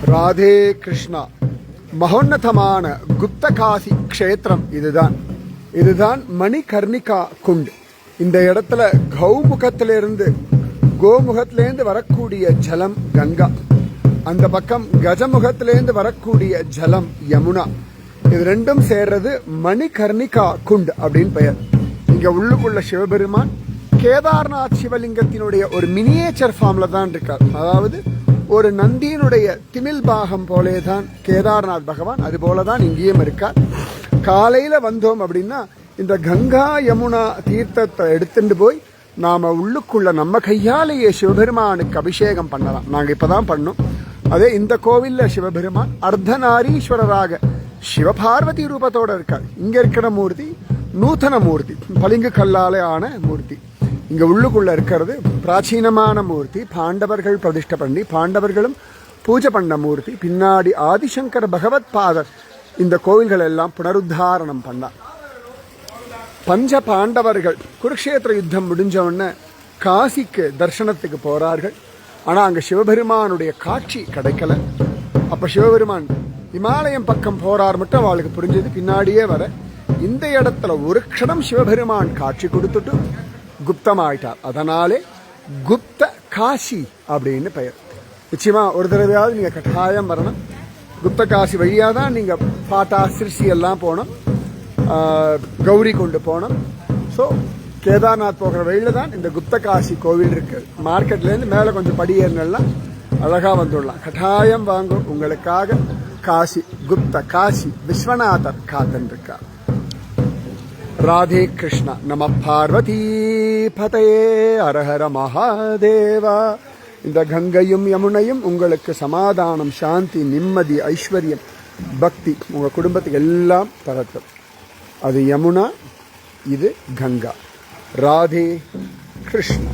ராதே கிருஷ்ணா. மகோன்னதமான குப்தகாசி க்ஷேத்திரம் இதுதான் மணிகர்ணிகா குண்ட். இந்த இடத்துல கௌமுகத்திலிருந்து கோமுகத்திலேருந்து வரக்கூடிய ஜலம் கங்கா, அந்த பக்கம் கஜமுகத்திலேருந்து வரக்கூடிய ஜலம் யமுனா. இது ரெண்டும் சேர்றது மணிகர்ணிகா குண்ட் அப்படின்னு பெயர். இங்க உள்ளுக்குள்ள சிவபெருமான் கேதார்நாத் சிவலிங்கத்தினுடைய ஒரு மினியேச்சர் ஃபார்ம்ல தான் இருக்கார். அதாவது ஒரு நந்தியினுடைய திமில் பாகம் போலேதான் கேதார்நாத் பகவான், அது போலதான் இங்கேயும் இருக்கார். காலையில வந்தோம் அப்படின்னா இந்த கங்கா யமுனா தீர்த்தத்தை எடுத்துட்டு போய் நாம உள்ளுக்குள்ள நம்ம கையாலேயே சிவபெருமானுக்கு அபிஷேகம் பண்ணலாம். நாங்க இப்பதான் பண்ணோம். அதே இந்த கோவில்ல சிவபெருமான் அர்த்தநாரீஸ்வரராக சிவபார்வதி ரூபத்தோட இருக்கார். இங்க இருக்கிற மூர்த்தி நூதன மூர்த்தி, பளிங்கு கல்லாலே ஆன மூர்த்தி. இங்க உள்ளுக்குள்ள இருக்கிறது பிராச்சீனமான மூர்த்தி, பாண்டவர்கள் பிரதிஷ்டை பண்ணி பாண்டவர்களும் பூஜை பண்ண மூர்த்தி. பின்னாடி ஆதிசங்கர பகவத் பாதர் இந்த கோவில்கள் எல்லாம் புனருத்தாரணம் பண்ணார். பஞ்ச பாண்டவர்கள் குருக்ஷேத்திர யுத்தம் முடிஞ்ச உடனே காசிக்கு தர்சனத்துக்கு போறார்கள். ஆனா அங்க சிவபெருமானுடைய காட்சி கிடைக்கல. அப்ப சிவபெருமான் இமாலயம் பக்கம் போறார் மட்டும் அவளுக்கு புரிஞ்சது. பின்னாடியே வர இந்த இடத்துல ஒரு க்ஷணம் சிவபெருமான் காட்சி கொடுத்துட்டு குப்தமாயிட்டார். அதனாலே குப்த காசி அப்படின்னு பெயர். நிச்சயமா ஒரு தடவையாவது நீங்க கட்டாயம் வரணும். குப்த காசி வழியா தான் நீங்க பாட்டா சிறுசி எல்லாம் போனோம், கௌரி கொண்டு போனோம். ஸோ கேதார்நாத் போகிற வழியில தான் இந்த குப்த காசி கோவில் இருக்கு. மார்க்கெட்லேருந்து மேலே கொஞ்சம் படியேறினெல்லாம் அழகா வந்துடலாம். கட்டாயம் வாங்கும். உங்களுக்காக காசி குப்த காசி விஸ்வநாதர் காத்தன் இருக்கார். ராதே கிருஷ்ணா. நம பார்வதி பதயே அரஹர மகாதேவா. இந்த கங்கையும் யமுனையும் உங்களுக்கு சமாதானம், சாந்தி, நிம்மதி, ஐஸ்வர்யம், பக்தி உங்க குடும்பத்துக்கு எல்லாம் தரட்டும். அது யமுனா, இது கங்கா. ராதே கிருஷ்ணா.